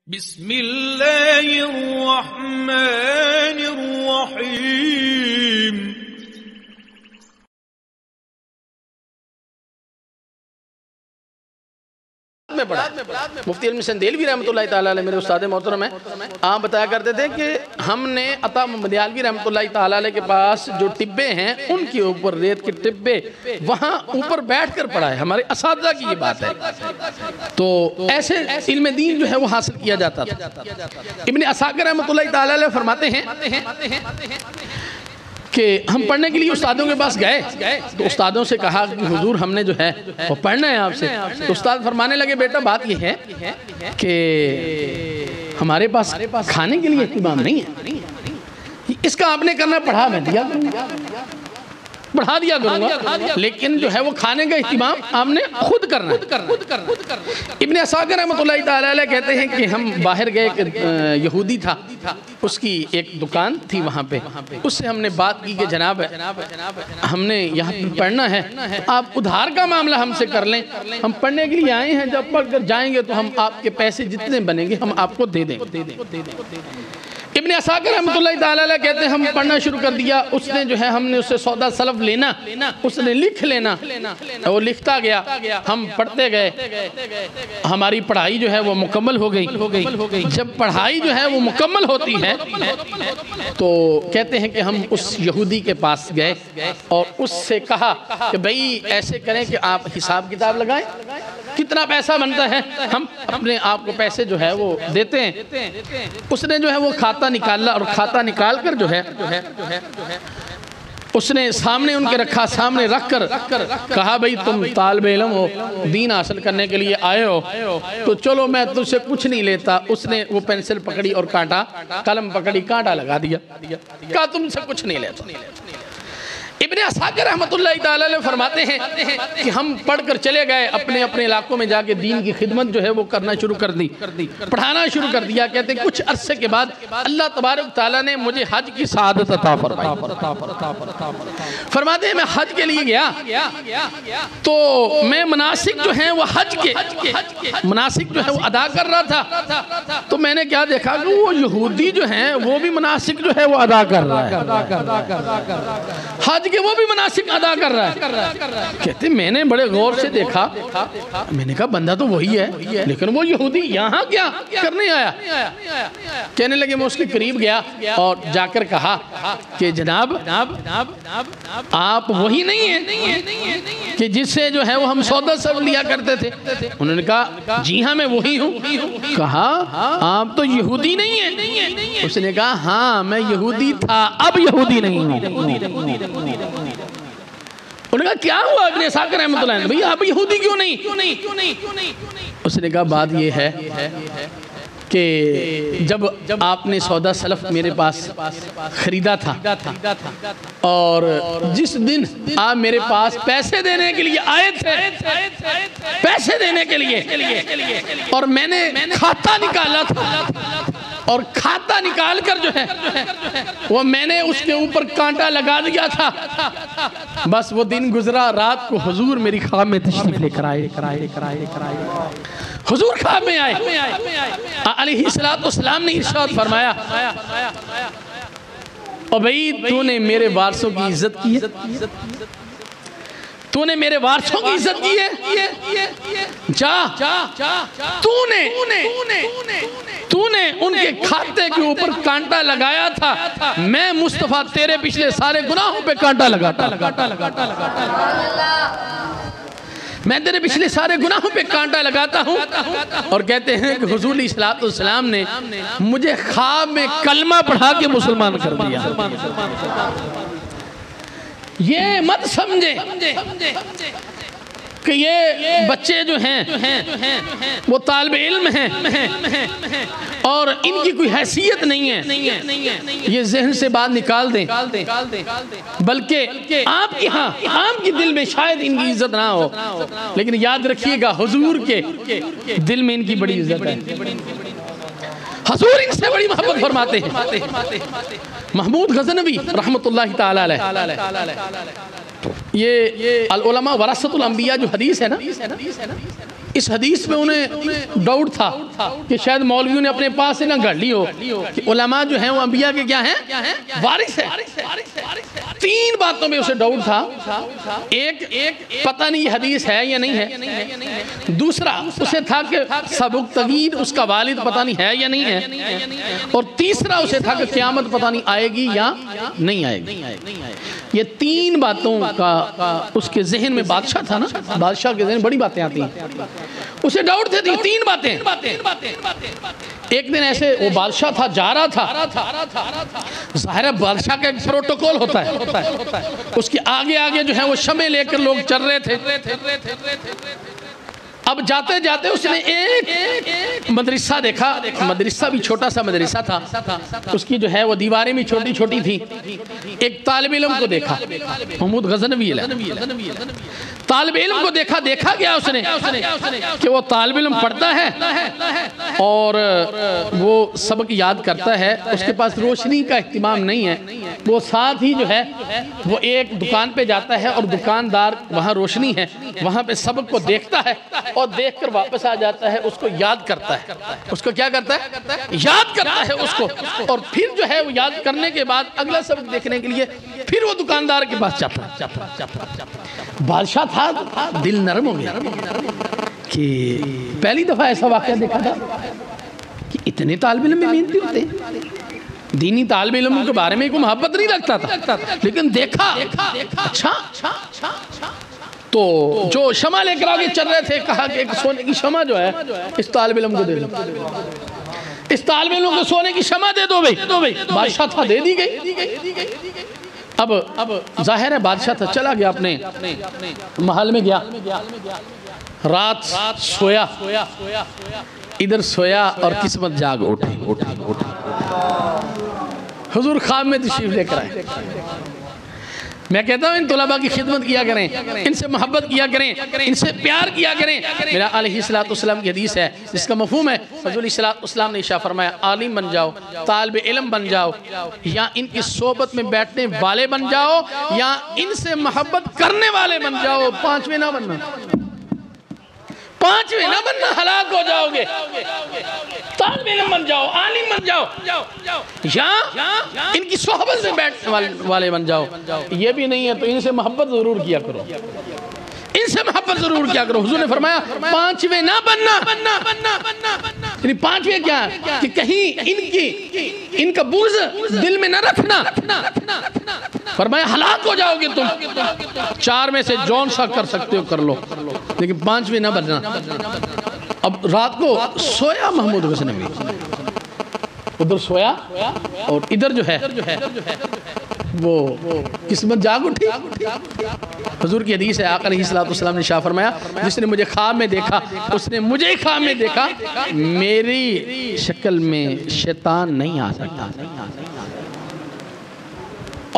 بسم اللہ الرحمن الرحیم۔ میں پڑھا مفتی علم سندیلوی رحمۃ اللہ تعالیٰ علیہ، میرے استاد محترم ہیں، آپ بتایا کرتے تھے کہ ہم نے عطا مدیالوی رحمۃ اللہ تعالیٰ علیہ کے پاس جو ٹبے ہیں ان کے اوپر ریت کے ٹبے وہاں اوپر بیٹھ کر پڑھا ہے، ہمارے اساتذہ کی یہ بات ہے۔ تو ایسے علم دین جو ہے وہ حاصل کیا جاتا تھا۔ ابن عساکر رحمۃ اللہ تعالیٰ علیہ فرماتے ہیں کہ ہم پڑھنے کے لیے استادوں کے پاس گئے تو استادوں سے کہا کہ حضور ہم نے جو ہے وہ پڑھنا ہے آپ سے۔ تو استاد فرمانے لگے بیٹا بات یہ ہے کہ ہمارے پاس کھانے کے لیے اہتمام نہیں ہے، اس کا آپ نے کرنا پڑھا میں دیا بڑھا دیا کروں گا، لیکن جو ہے وہ کھانے کا اہتمام آپ نے خود کرنا ہے۔ ابن عساکر رحمۃ اللہ تعالیٰ علیہ کہتے ہیں کہ ہم باہر گئے، کہ یہودی تھا، اس کی ایک دکان تھی وہاں پہ، اس سے ہم نے بات کی کہ جناب ہم نے یہاں پڑھنا ہے، آپ ادھار کا معاملہ ہم سے کر لیں، ہم پڑھنے کے لیے آئے ہیں، جب پڑھ کر جائیں گے تو ہم آپ کے پیسے جتنے بنیں گے ہم آپ کو دے دیں۔ ابن عساکر رحمۃ اللہ تعالیٰ علیہ کہتے ہیں ہم پڑھنا شروع کر دیا، اس نے جو ہے ہم نے اس سے سودا سلف لینا، اس نے لکھ لینا، وہ لکھتا گیا، ہم پڑھتے گئے، ہماری پڑھائی جو ہے وہ مکمل ہو گئی۔ جب پڑھائی جو ہے وہ مکمل ہوتی ہے تو کہتے ہیں کہ ہم اس یہودی کے پاس گئے اور اس سے کہا کہ بھئی ایسے کریں کہ آپ حساب کتاب لگائیں، کتنا پیسہ بنتا ہے، ہم اپنے آپ کو پیسے جو ہے وہ دیتے ہیں۔ اس نے جو ہے وہ کھاتا نکالا اور کھاتا نکال کر جو ہے اس نے سامنے ان کے رکھا، سامنے رکھ کر کہا بھئی تم طالب علم ہو، دین حاصل کرنے کے لیے آئے ہو تو چلو میں تجھ سے کچھ نہیں لیتا۔ اس نے وہ پینسل پکڑی اور کانٹا، قلم پکڑی، کانٹا لگا دیا، کہا تم سے کچھ نہیں لیتا۔ ابن عساکر رحمۃ اللہ تعالیٰ علیہ فرماتے ہیں کہ ہم پڑھ کر چلے گئے، اپنے اپنے علاقوں میں جا کے دین کی خدمت جو ہے وہ کرنا شروع کر دی، پڑھانا شروع کر دیا۔ کہتے ہیں کچھ عرصے کے بعد اللہ تبارک تعالیٰ نے مجھے حج کی سعادت عطا فرمائی۔ فرماتے ہیں میں حج کے لیے گیا تو میں مناسک جو ہیں وہ حج کے مناسک جو ہے وہ ادا کر رہا تھا، تو میں نے کیا دیکھا کہ وہ یہودی جو ہیں وہ بھی مناسک جو ہے وہ ادا کر رہا ہے، حج کہ وہ بھی مناسک ادا کر رہا ہے۔ کہتے ہیں میں نے بڑے غور سے دیکھا، میں نے کہا بندہ تو وہی ہے لیکن وہ یہودی یہاں کیا کرنے آیا؟ کہنے لگے میں اس کے قریب گیا اور جا کر کہا کہ جناب آپ وہی نہیں ہیں کہ جس سے جو ہے وہ ہم سودا سب لیا کرتے تھے؟ انہوں نے کہا جی ہاں میں وہی ہوں۔ کہا آپ تو یہودی نہیں ہیں؟ اس نے کہا ہاں میں یہودی تھا، اب یہودی نہیں ہوں۔ انہوں نے کہا کیا ہوا ابن عساکر رحمۃ اللہ علیہ بھئی آپ یہودی کیوں نہیں؟ اس نے کہا بات یہ ہے کہ جب آپ نے سودا سلف میرے پاس خریدا تھا اور جس دن آپ میرے پاس پیسے دینے کے لیے آئے تھے، پیسے دینے کے لیے، اور میں نے کھاتا نکالا تھا اور کھاتا نکال کر جو ہے وہ میں نے اس کے اوپر کانٹا لگا دیا تھا، بس وہ دن گزرا، رات کو حضور میری خواب میں تشریف لے کر آئے، حضور خواب میں آئے، علیہ السلام نے ارشاد فرمایا اور بھئی تو نے میرے وارثوں کی عزت کی ہے، تو نے میرے وارثوں کی عزت کی ہے، جا تو نے ان کے کھاتے کے اوپر کانٹا لگایا تھا، میں مصطفیٰ تیرے پچھلے سارے گناہوں پہ کانٹا لگاتا، میں تیرے پچھلے سارے گناہوں پہ کانٹا لگاتا ہوں۔ اور کہتے ہیں کہ حضور علیہ السلام نے مجھے خواب میں کلمہ پڑھا کے مسلمان کر دیا۔ یہ مت سمجھے کہ یہ بچے جو ہیں وہ طالب علم ہیں اور ان کی کوئی حیثیت نہیں ہے، یہ ذہن سے بات نکال دیں، بلکہ آپ کی ہاں عام کی دل میں شاید ان کی عزت نہ ہو، لیکن یاد رکھیے گا حضور کے دل میں ان کی بڑی عزت ہے، حضور ان سے بڑی محبت فرماتے ہیں۔ محمود غزنوی رحمت اللہ تعالی علیہ یہ العلماء ورثۃ الانبیاء جو حدیث ہے نا، اس حدیث میں انہیں ڈاؤٹ تھا کہ شاید مولویوں نے اپنے پاس سے نہ گھڑ لی ہو کہ علماء جو ہیں وہ انبیاء کے کیا ہیں؟ وارث ہیں۔ 3 باتوں میں اسے ڈاؤٹ تھا۔ ایک پتہ نہیں یہ حدیث ہے یا نہیں ہے۔ دوسرا اسے تھا کہ سبکتگین اس کا والد پتہ نہیں ہے یا نہیں ہے۔ اور تیسرا اسے تھا کہ قیامت پتہ نہیں آئے گی یا نہیں آئے گی۔ یہ 3 باتوں کا اس کے ذہن میں بادشاہ تھا نا، بادشاہ کے ذہن بڑی باتیں آتی ہیں، اسے ڈاؤٹ تھے 3 باتیں۔ ایک دن ایسے وہ بادشاہ تھا، جا رہا تھا، ظاہر ہے بادشاہ کا ایک پروٹوکول ہوتا ہے، اس کے آگے آگے جو ہے وہ شمع لے کر لوگ چل رہے تھے۔ اب جاتے جاتے اس نے ایک مدرسہ دیکھا، مدرسہ بھی چھوٹا سا مدرسہ تھا، اس کی جو ہے وہ دیواریں بھی چھوٹی چھوٹی تھی۔ ایک طالب علم کو دیکھا، محمود غزنوی طالب علم کو دیکھا گیا اس نے کہ وہ طالب علم پڑھتا ہے اور وہ سبق یاد کرتا ہے، اس کے پاس روشنی کا اہتمام نہیں ہے، وہ ساتھ ہی جو ہے وہ ایک دکان پہ جاتا ہے اور دکاندار وہاں روشنی ہے، وہاں پہ سبق کو دیکھتا ہے اور دیکھ کر واپس آ جاتا ہے، اس کو یاد کرتا ہے۔ اس کو کیا کرتا ہے؟ یاد کرتا ہے اس کو، اور پھر جو ہے وہ یاد کرنے کے بعد اگلا سبق دیکھنے کے لیے پھر وہ دکاندار کے پاس جاتا ہے۔ بادشاہ تھا، دل نرم ہو گیا کہ پہلی دفعہ ایسا واقعہ دیکھا تھا کہ اتنے طالب علم میں محنتی ہوتے ہیں، دینی طالب علم کے بارے میں کوئی محبت نہیں رکھتا تھا، لیکن دیکھا اچھا تو جو شمع لے کر آگے چل رہے تھے، کہا کہ ایک سونے کی شمع جو ہے اس طالب علم کو دے دو، اس طالب علم کو سونے کی شمع دے دو بھئی۔ بادشاہ تھا، دے دی گئی۔ اب ظاہر ہے بادشاہ تھا، چلا گیا اپنے محل میں، گیا رات سویا، ادھر سویا اور قسمت جاگ اٹھی۔ حضور خواب میں تشریف لے کر آئے۔ میں کہتا ہوں ان طلباء کی خدمت کیا کریں، ان سے محبت کیا کریں، ان سے پیار کیا کریں۔ میرا علیہ السلام کی حدیث ہے جس کا مفہوم ہے، حضور علیہ السلام نے ارشاد فرمایا عالم بن جاؤ، طالب علم بن جاؤ، یا ان کی صحبت میں بیٹھنے والے بن جاؤ، یا ان سے محبت کرنے والے بن جاؤ، 5ویں نہ بننا، 5ویں نہ بننا، ہلاک ہو جاؤ گے۔ طالب علم بن جاؤ، عالم بن جاؤ، یا ان کی صحبت میں بیٹھنے والے بن جاؤ۔ یہ بھی نہیں ہے تو ان سے محبت ضرور کیا کرو، ان سے محبت ضرور کیا کرو۔ حضور نے فرمایا 5ویں نہ بننا، یعنی 5ویں کیا ہے کہ کہیں ان کا بغض دل میں نہ رکھنا۔ فرمایا ہلاک ہو جاؤ گے تم، 4 میں سے جون سا کر سکتے ہو کر لو، لیکن 5ویں نہ بننا۔ اب رات کو سویا محمود غزنوی، ادھر سویا اور ادھر جو ہے وہ قسمت جاگ اٹھی۔ حضور کی حدیث ہے، آقا علیہ السلام نے ارشاد فرمایا جس نے مجھے خواب میں دیکھا اس نے مجھے خواب میں دیکھا، میری شکل میں شیطان نہیں آ سکتا۔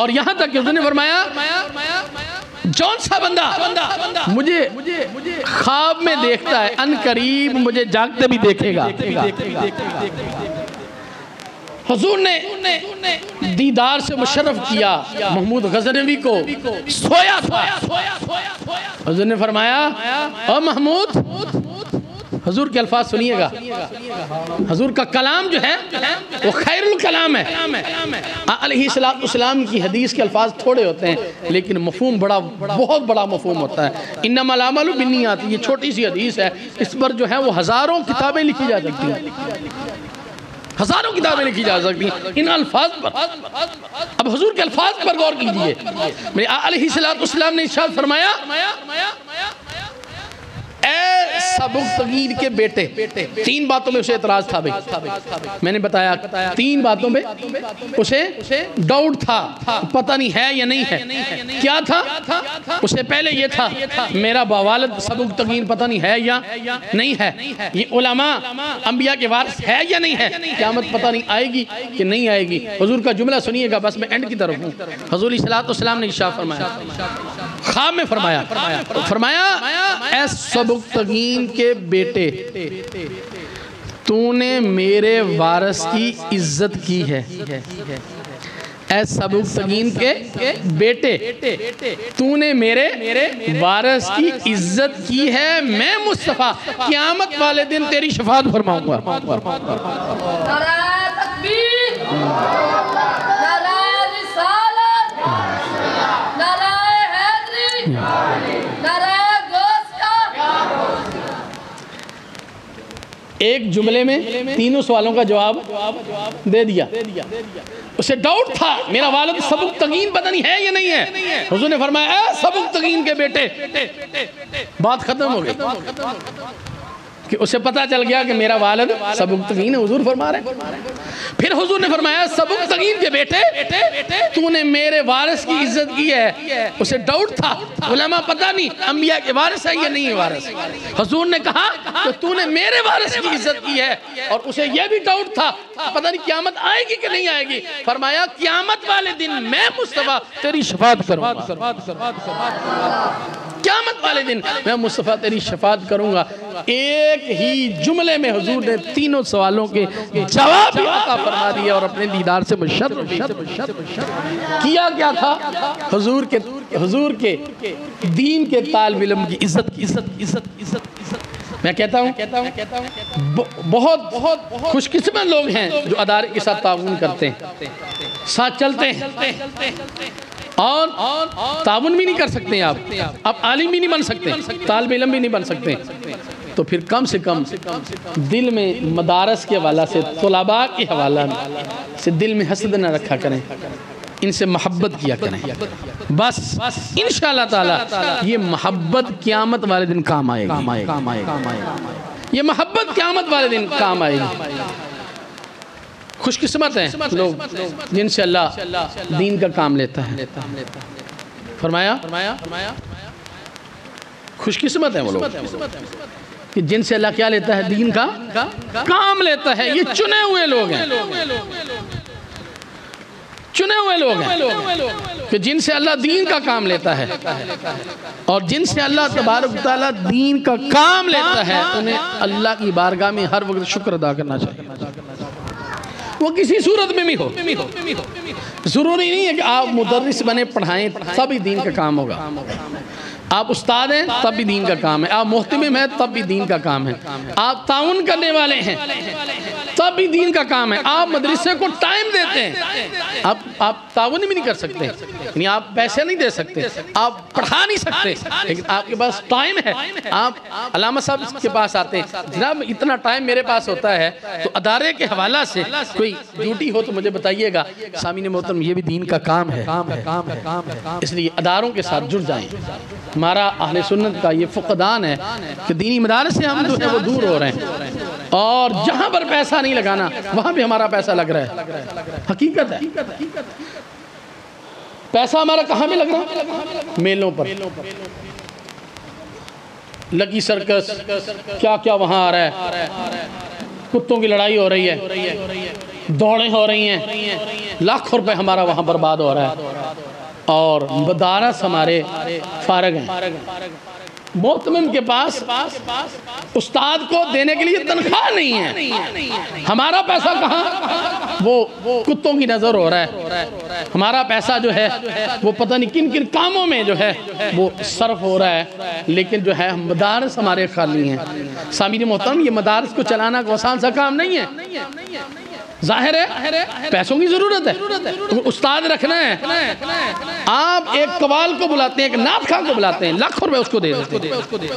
اور یہاں تک کہ حضور نے فرمایا جون سا بندہ مجھے خواب میں دیکھتا ہے، ان قریب مجھے جاگتے بھی دیکھے گا۔ حضور نے دیدار سے مشرف کیا محمود غزنوی کو، سویا تھا۔ حضور نے فرمایا اے محمود، حضور کے الفاظ سنیے گا، حضور کا کلام جو ہے وہ خیر الکلام ہے۔ علیہ السلام کی حدیث کے الفاظ تھوڑے ہوتے ہیں لیکن مفہوم بہت بڑا مفہوم ہوتا ہے۔ انما الاعمال بالنیات، یہ چھوٹی سی حدیث ہے، اس پر جو ہے وہ ہزاروں کتابیں لکھی جا سکتی ہیں، ہزاروں کتابیں لکھی جا سکتی ہیں ان الفاظ پر۔ اب حضور کے الفاظ پر غور کیجئے۔ میرے علیہ السلام نے ارشاد فرمایا اے سبکتگین کے بیٹے، 3 باتوں میں اسے اعتراض تھا بھئی، میں نے بتایا 3 باتوں میں اسے ڈاؤٹ تھا، پتہ نہیں ہے یا نہیں ہے۔ کیا تھا؟ اسے پہلے یہ تھا میرا والد سبکتگین پتہ نہیں ہے یا نہیں ہے، یہ علماء انبیاء کے وارث ہے یا نہیں ہے، قیامت پتہ نہیں آئے گی کہ نہیں آئے گی۔ حضور کا جملہ سنیے گا، بس میں اینڈ کی طرف ہوں۔ حضور علیہ السلام نے ارشاد فرمایا، خواب میں فرمایا اے سبکتگین کے بیٹے، تو نے میرے وارث کی عزت کی ہے، اے سبکتگین کے بیٹے تو نے میرے وارث کی عزت کی ہے، میں مصطفیٰ قیامت والے دن تیری شفاعت فرماؤں گا۔ نعرہ تکبیر، نعرہ رسالت، نعرہ حیدری، نعرہ ایک جملے میں تینوں سوالوں کا جواب دے دیا۔ اسے ڈاؤٹ تھا میرا والد سبکتگین پتہ نہیں ہے یا نہیں ہے، حضور نے فرمایا اے سبکتگین کے بیٹے، بات ختم ہو گئی کہ اسے پتہ چل گیا کہ میرا والد سبکتگین ہے، حضور فرما رہے ہیں۔ پھر حضور نے فرمایا سبکتگین کے بیٹے تو نے میرے وارث کی عزت کی ہے۔ اسے ڈاؤٹ تھا علماء پتہ نہیں انبیاء کے وارث ہے یا نہیں ہے وارث۔ حضور نے کہا کہ تو نے میرے وارث کی عزت کی ہے، اور اسے یہ بھی ڈاؤٹ تھا پتہ نہیں قیامت آئے گی کہ نہیں آئے گی۔ فرمایا قیامت والے دن میں مصطفیٰ تیری شفاعت کروں گا، قیامت والے دن میں مصطفیٰ تیری شفاعت کروں گا۔ ایک ہی جملے میں حضور نے تینوں سوالوں کے جواب عطا فرما دیا اور اپنے دیدار سے مشرف کیا۔ کیا تھا؟ حضور کے دین کے طالب علم کی عزت۔ میں کہتا ہوں بہت خوش قسمت لوگ ہیں جو ادارے کے ساتھ تعاون کرتے ہیں، ساتھ چلتے ہیں، اور تعاون بھی نہیں کر سکتے آپ عالم بھی نہیں بن سکتے، طالب علم بھی نہیں بن سکتے، تو پھر کم سے کم دل میں مدارس کے حوالہ سے، طلباء کے حوالہ سے دل میں حسد نہ رکھا کریں، ان سے محبت کیا کریں۔ بس انشاءاللہ تعالی یہ محبت قیامت والے دن کام آئے گی، یہ محبت قیامت والے دن کام آئے گی۔ خوش قسمت ہیں لوگ جن سے اللہ دین کا کام لیتا ہے۔ فرمایا خوش قسمت ہیں وہ لوگ کہ جن سے اللہ کیا لیتا ہے؟ دین کا کام لیتا ہے۔ یہ چنے ہوئے لوگ ہیں، چنے ہوئے لوگ ہیں کہ جن سے اللہ دین کا کام لیتا ہے، اور جن سے اللہ تبارک و تعالیٰ دین کا کام لیتا ہے انہیں اللہ کی بارگاہ میں ہر وقت شکر ادا کرنا چاہیے، وہ کسی صورت میں بھی ہو۔ ضروری نہیں ہے کہ آپ مدرس بنے پڑھائیں تب بھی دین کا کام ہوگا، آپ استاد ہیں تب بھی دین کا کام ہے، آپ محتمم ہیں تب بھی دین کا کام ہے، آپ تعاون کرنے والے ہیں تب بھی دین کا کام ہے، آپ مدرسے کو ٹائم دیتے ہیں، آپ تعاون بھی نہیں کر سکتے، یعنی آپ پیسے نہیں دے سکتے، آپ پڑھا نہیں سکتے، لیکن آپ کے پاس ٹائم ہے۔ آپ علامہ صاحب کے پاس آتے ہیں، جناب اتنا ٹائم میرے پاس ہوتا ہے، تو ادارے کے حوالہ سے کوئی ڈیوٹی ہو تو مجھے بتائیے گا۔ سامعین محترم یہ بھی دین کا کام ہے، اس لیے اداروں کے ساتھ جڑ جائیں۔ ہمارا اہل سنت کا یہ فقدان ہے کہ دینی مدارس سے ہم جو ہے وہ دور ہو رہے ہیں، اور جہاں پر پیسہ نہیں لگانا وہاں بھی ہمارا پیسہ لگ رہا ہے، حقیقت ہے۔ پیسہ ہمارا کہاں بھی لگ رہا ہے؟ میلوں پر، لکی سرکس، کیا کیا وہاں آ رہا ہے، کتوں کی لڑائی ہو رہی ہے، دوڑیں ہو رہی ہیں، لاکھوں روپے ہمارا وہاں برباد ہو رہا ہے، اور مدارس ہمارے فارغ ہیں۔ محتمم کے پاس استاد کو دینے کے لیے تنخواہ نہیں ہے، ہمارا پیسہ کہاں؟ وہ کتوں کی نظر ہو رہا ہے، ہمارا پیسہ جو ہے وہ پتہ نہیں کن کن کاموں میں جو ہے وہ صرف ہو رہا ہے، لیکن جو ہے مدارس ہمارے خالی ہیں۔ سامعین محترم یہ مدارس کو چلانا کوئی آسان سا کام نہیں ہے، ظاہر ہے پیسوں کی ضرورت ہے، استاد رکھنا ہے، آپ ایک قوال کو بلاتے ہیں، ایک نعت خواں کو بلاتے ہیں، لاکھوں روپے اس کو دے دیتے ہیں۔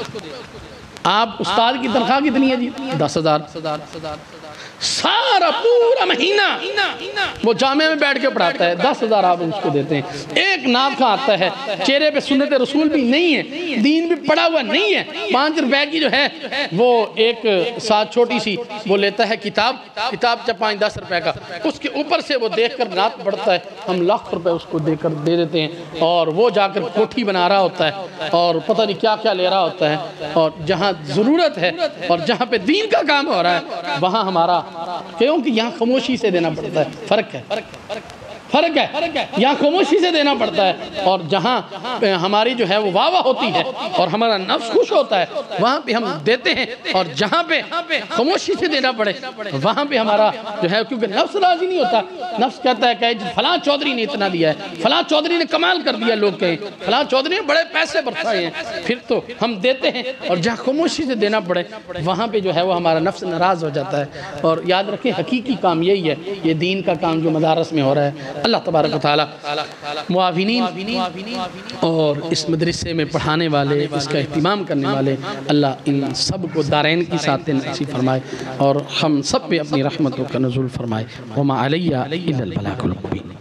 آپ استاد کی تنخواہ کتنی ہے جی؟ 10,000۔ سارا پورا مہینہ وہ جامعہ میں بیٹھ کے پڑھاتا ہے، 10,000 آپ اس کو دیتے ہیں۔ ایک نعت خواں آتا ہے، چہرے پہ سنت رسول بھی نہیں ہے، دین بھی پڑھا ہوا نہیں ہے، 5 روپے کی جو ہے وہ ایک ساتھ چھوٹی سی وہ لیتا ہے کتاب چا 5-10 روپے کا، اس کے اوپر سے وہ دیکھ کر نعت پڑھتا ہے، ہم لاکھ روپے اس کو دے دیتے ہیں، اور وہ جا کر کوٹھی بنا رہا ہوتا ہے اور پتہ نہیں کیا کیا لے رہا ہوتا ہے، اور جہاں ضرورت ہے اور جہاں پہ دین کا کام ہو رہا ہے وہاں ہمارا، کیونکہ یہاں خاموشی سے دینا پڑتا ہے، فرق فرق ہے، یہاں خاموشی سے دینا پڑتا ہے، اور جہاں ہماری جو ہے وہ واہ واہ ہوتی ہے اور ہمارا نفس خوش ہوتا ہے وہاں پہ ہم دیتے ہیں، اور جہاں پہ خاموشی سے دینا پڑے وہاں پہ ہمارا جو ہے، کیونکہ نفس راضی نہیں ہوتا، نفس کہتا ہے کہ فلاں چودھری نے اتنا دیا ہے، فلاں چودھری نے کمال کر دیا، لوگ کہیں فلاں چودھری نے بڑے پیسے برسائے ہیں، پھر تو ہم دیتے ہیں، اور جہاں خاموشی سے دینا پڑے وہاں پہ جو ہے وہ ہمارا نفس ناراض ہو جاتا ہے۔ اور یاد رکھیں حقیقی کام یہی ہے، یہ دین کا کام جو مدارس میں ہو رہا ہے، اللہ تبارک و تعالیٰ معاونین اور اس مدرسے میں پڑھانے والے، اس کا اہتمام کرنے والے، اللہ ان سب کو دارین کی ساتھ نصیب فرمائے اور ہم سب پہ اپنی رحمتوں کا نزول فرمائے۔ وما علیہ الا البلاغ المبین۔